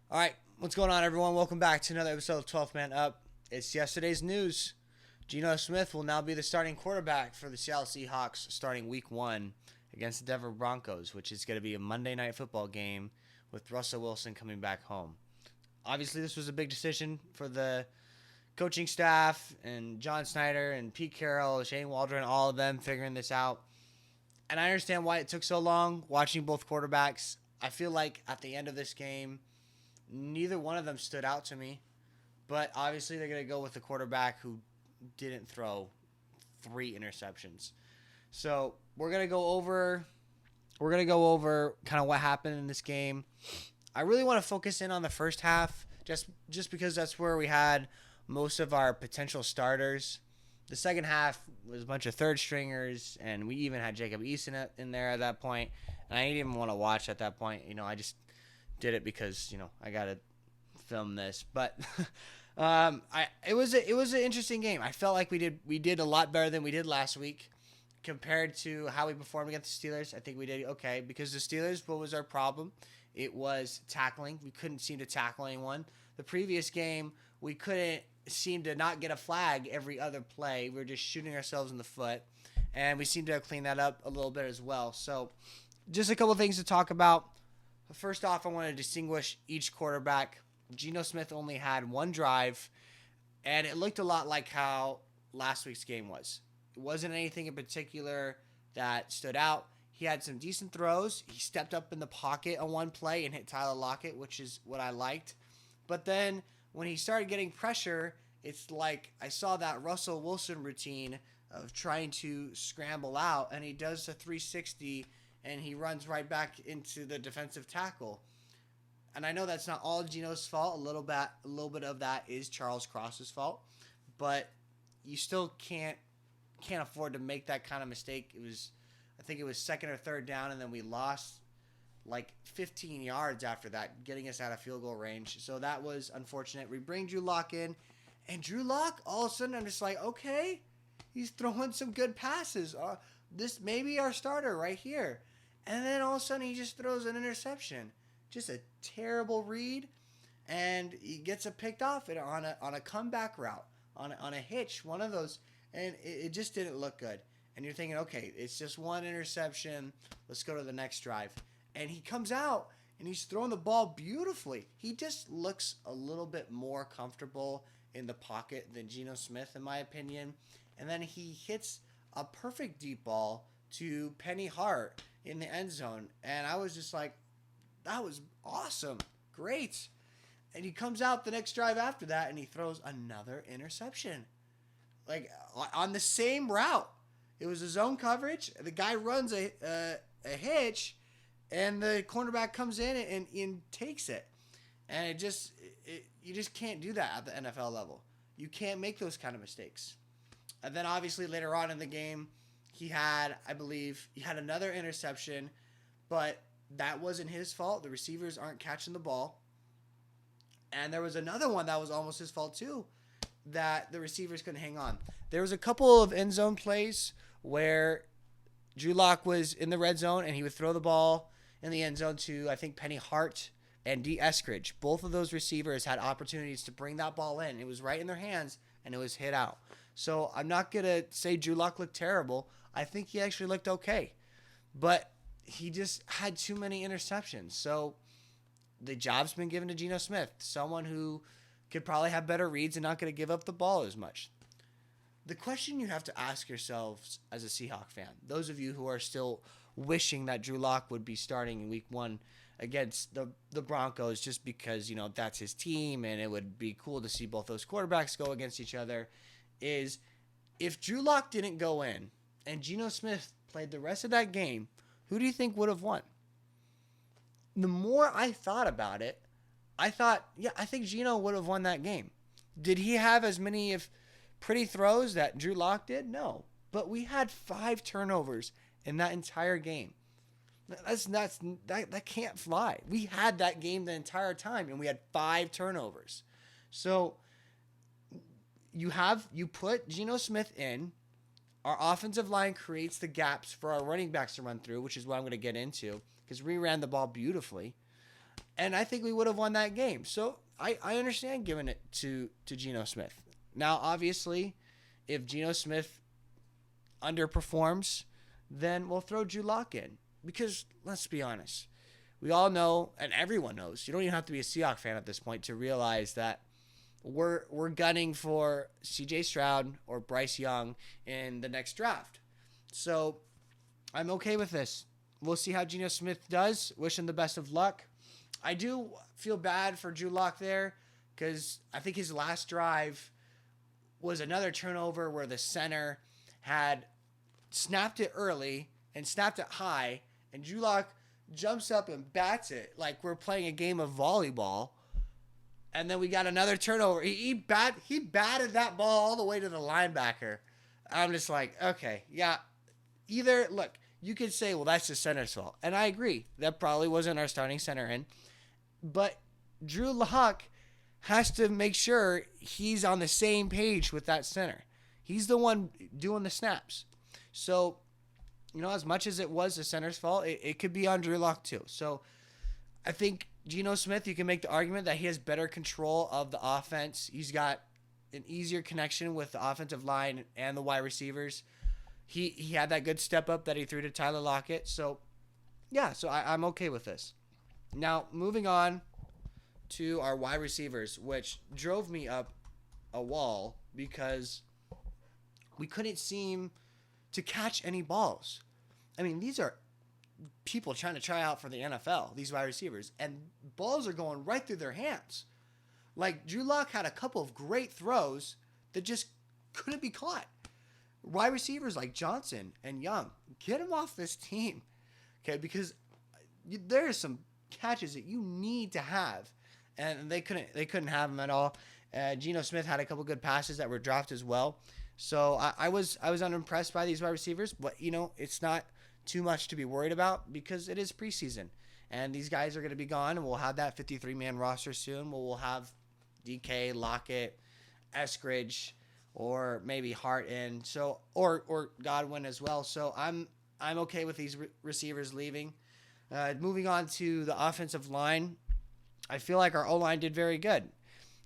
All right, what's going on, everyone? Welcome back to another episode of 12th Man Up. It's yesterday's news. Geno Smith will now be the starting quarterback for the Seattle Seahawks starting week 1 against the Denver Broncos, which is going to be a Monday Night Football game with Russell Wilson coming back home. Obviously, this was a big decision for the coaching staff and John Snyder and Pete Carroll, Shane Waldron, all of them figuring this out. And I understand why it took so long watching both quarterbacks. I feel like at the end of this game, neither one of them stood out to me. But obviously, they're going to go with the quarterback who didn't throw 3 interceptions. So we're going to go over kind of what happened in this game. I really want to focus in on the first half just because that's where we had most of our potential starters. The second half was a bunch of third stringers, and we even had Jacob Eason in there at that point. And I didn't even want to watch at that point. I just did it because I gotta film this. But it was an interesting game. I felt like we did a lot better than we did last week compared to how we performed against the Steelers. I think we did okay because the Steelers, what was our problem? It was tackling. We couldn't seem to tackle anyone. The previous game, we couldn't seem to not get a flag every other play. We were just shooting ourselves in the foot, and we seemed to clean that up a little bit as well. So just a couple of things to talk about. First off, I want to distinguish each quarterback. Geno Smith only had 1 drive, and it looked a lot like how last week's game was. It wasn't anything in particular that stood out. He had some decent throws. He stepped up in the pocket on one play and hit Tyler Lockett, which is what I liked. But then when he started getting pressure, it's like I saw that Russell Wilson routine of trying to scramble out, and he does a 360 and he runs right back into the defensive tackle. And I know that's not all Geno's fault. A little bit of that is Charles Cross's fault, but you still can't afford to make that kind of mistake. I think it was second or third down, and then we lost like 15 yards after that, getting us out of field goal range. So that was unfortunate. We bring Drew Lock in, and Drew Lock, all of a sudden, I'm just like, okay, he's throwing some good passes. This may be our starter right here. And then all of a sudden, he just throws an interception. Just a terrible read, and he gets it picked off on a comeback route, on a hitch, one of those, and it just didn't look good. And you're thinking, okay, it's just 1 interception. Let's go to the next drive. And he comes out, and he's throwing the ball beautifully. He just looks a little bit more comfortable in the pocket than Geno Smith, in my opinion. And then he hits a perfect deep ball to Penny Hart in the end zone. And I was just like, that was awesome. Great. And he comes out the next drive after that, and he throws another interception. Like, on the same route. It was a zone coverage. The guy runs a hitch, and the cornerback comes in and takes it. And you just can't do that at the NFL level. You can't make those kind of mistakes. And then obviously later on in the game, I believe he had another interception, but that wasn't his fault. The receivers aren't catching the ball. And there was another one that was almost his fault too, that the receivers couldn't hang on. There was a couple of end zone plays where Drew Lock was in the red zone, and he would throw the ball in the end zone to, I think, Penny Hart and D. Eskridge. Both of those receivers had opportunities to bring that ball in. It was right in their hands, and it was hit out. So I'm not going to say Drew Lock looked terrible. I think he actually looked okay. But he just had too many interceptions. So the job's been given to Geno Smith, someone who could probably have better reads and not going to give up the ball as much. The question you have to ask yourselves as a Seahawks fan, those of you who are still wishing that Drew Lock would be starting in week 1 against the Broncos just because, that's his team and it would be cool to see both those quarterbacks go against each other, is if Drew Lock didn't go in and Geno Smith played the rest of that game, who do you think would have won? The more I thought about it, I think Geno would have won that game. Did he have as many of pretty throws that Drew Lock did? No. But we had 5 turnovers in that entire game. That can't fly. We had that game the entire time, and we had 5 turnovers. So you put Geno Smith in. Our offensive line creates the gaps for our running backs to run through, which is what I'm going to get into, because we ran the ball beautifully. And I think we would have won that game. So I understand giving it to Geno Smith. Now, obviously, if Geno Smith underperforms, then we'll throw Drew Lock in. Because, let's be honest, we all know, and everyone knows, you don't even have to be a Seahawks fan at this point to realize that we're gunning for C.J. Stroud or Bryce Young in the next draft. So I'm okay with this. We'll see how Geno Smith does. Wish him the best of luck. I do feel bad for Drew Lock there because I think his last drive was another turnover where the center had snapped it early and snapped it high, and Drew Lock jumps up and bats it like we're playing a game of volleyball. And then we got another turnover. He batted that ball all the way to the linebacker. I'm just like, okay, yeah. Either, look, you could say, well, that's the center's fault. And I agree. That probably wasn't our starting center in. But Drew Lock has to make sure he's on the same page with that center. He's the one doing the snaps. So, as much as it was the center's fault, it could be on Drew Lock too. So I think Geno Smith, you can make the argument that he has better control of the offense. He's got an easier connection with the offensive line and the wide receivers. He had that good step up that he threw to Tyler Lockett. So, yeah, I'm okay with this. Now, moving on to our wide receivers, which drove me up a wall because we couldn't seem to catch any balls. I mean, these are people trying to try out for the NFL, these wide receivers, and balls are going right through their hands. Like, Drew Lock had a couple of great throws that just couldn't be caught. Wide receivers like Johnson and Young, get them off this team, okay? Because there are some catches that you need to have, and they couldn't have them at all. Geno Smith had a couple good passes that were dropped as well. So I was unimpressed by these wide receivers, but it's not too much to be worried about because it is preseason, and these guys are going to be gone, and we'll have that 53-man roster soon. We'll have DK, Lockett, Eskridge, or maybe Hart in, so or Godwin as well. So I'm okay with these receivers leaving. Moving on to the offensive line, I feel like our O-line did very good.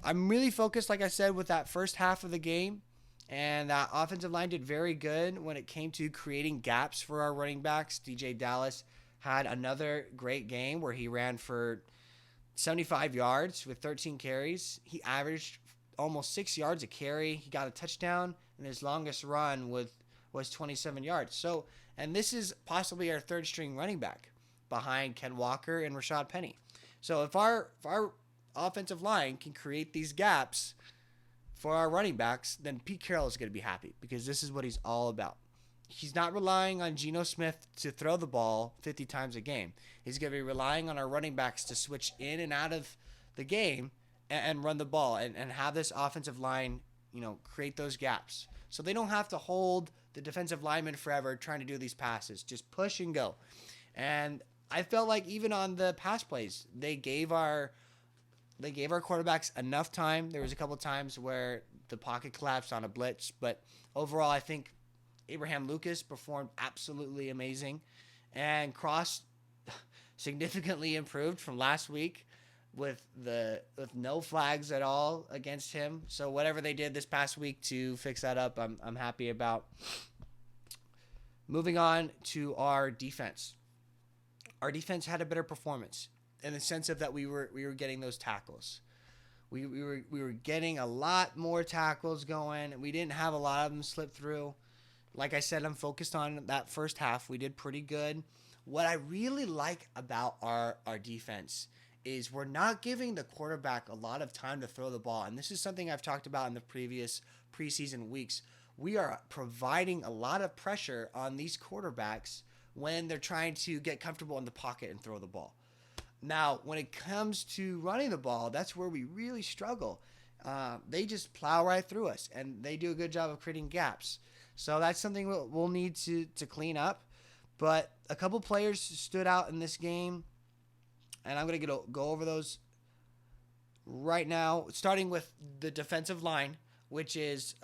I'm really focused, like I said, with that first half of the game, and that offensive line did very good when it came to creating gaps for our running backs. DJ Dallas had another great game where he ran for 75 yards with 13 carries. He averaged almost 6 yards a carry. He got a touchdown, and his longest run was 27 yards. So, and this is possibly our third string running back behind Ken Walker and Rashad Penny. So if our offensive line can create these gaps for our running backs, then Pete Carroll is going to be happy because this is what he's all about. He's not relying on Geno Smith to throw the ball 50 times a game. He's going to be relying on our running backs to switch in and out of the game and run the ball and have this offensive line, create those gaps. So they don't have to hold the defensive lineman forever trying to do these passes. Just push and go. And I felt like even on the pass plays, they gave our quarterbacks enough time. There was a couple times where the pocket collapsed on a blitz, but overall I think Abraham Lucas performed absolutely amazing, and Cross significantly improved from last week with no flags at all against him. So whatever they did this past week to fix that up, I'm happy about. Moving on to our defense. Our defense had a better performance in the sense of that we were getting those tackles. We were getting a lot more tackles going, and we didn't have a lot of them slip through. Like I said, I'm focused on that first half. We did pretty good. What I really like about our defense is we're not giving the quarterback a lot of time to throw the ball. And this is something I've talked about in the previous preseason weeks. We are providing a lot of pressure on these quarterbacks when they're trying to get comfortable in the pocket and throw the ball. Now, when it comes to running the ball, that's where we really struggle. They just plow right through us, and they do a good job of creating gaps. So that's something we'll need to clean up. But a couple players stood out in this game, and I'm going to go over those right now, starting with the defensive line, which is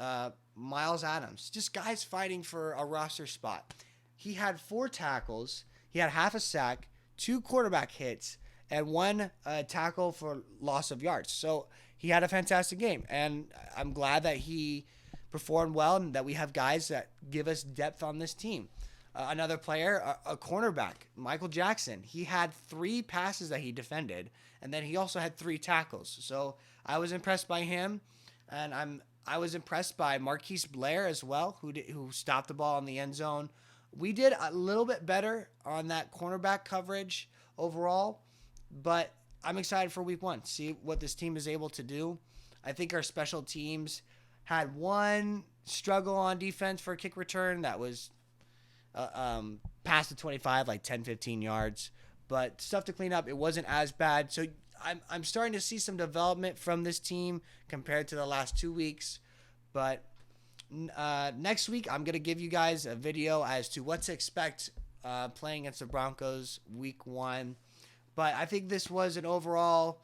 Miles Adams. Just guys fighting for a roster spot. He had 4 tackles. He had half a sack, 2 quarterback hits, and 1 tackle for loss of yards. So he had a fantastic game, and I'm glad that he performed well and that we have guys that give us depth on this team. Another player, a cornerback, Michael Jackson. He had 3 passes that he defended, and then he also had 3 tackles. So I was impressed by him, and I was impressed by Marquise Blair as well, who stopped the ball in the end zone. We did a little bit better on that cornerback coverage overall, but I'm excited for week 1. See what this team is able to do. I think our special teams had 1 struggle on defense for a kick return that was past the 25, like 10, 15 yards. But stuff to clean up. It wasn't as bad. So I'm starting to see some development from this team compared to the last 2 weeks. But next week, I'm going to give you guys a video as to what to expect playing against the Broncos week 1. But I think this was an overall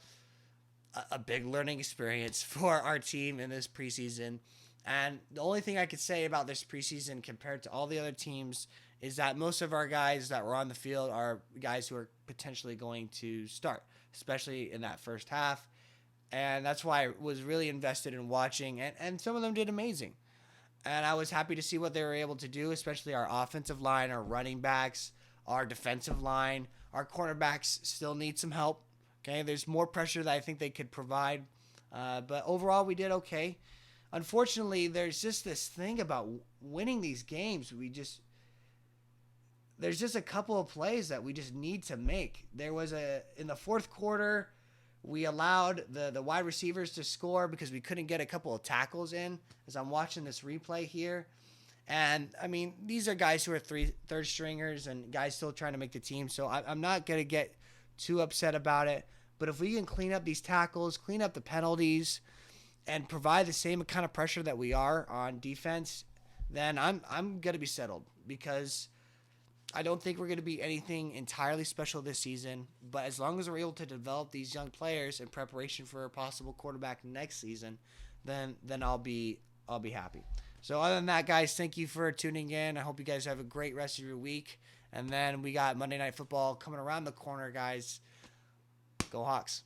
a big learning experience for our team in this preseason. And the only thing I could say about this preseason compared to all the other teams is that most of our guys that were on the field are guys who are potentially going to start, especially in that first half. And that's why I was really invested in watching, and some of them did amazing. And I was happy to see what they were able to do, especially our offensive line, our running backs, our defensive line. Our cornerbacks still need some help. Okay, there's more pressure that I think they could provide. But overall, we did okay. Unfortunately, there's just this thing about winning these games. There's just a couple of plays that we just need to make. There was in the fourth quarter, we allowed the wide receivers to score because we couldn't get a couple of tackles in, as I'm watching this replay here. And, I mean, these are guys who are third stringers and guys still trying to make the team. So I'm not going to get too upset about it. But if we can clean up these tackles, clean up the penalties, and provide the same kind of pressure that we are on defense, then I'm going to be settled, because I don't think we're going to be anything entirely special this season. But as long as we're able to develop these young players in preparation for a possible quarterback next season, then I'll be happy. So other than that, guys, thank you for tuning in. I hope you guys have a great rest of your week. And then we got Monday Night Football coming around the corner, guys. Go Hawks.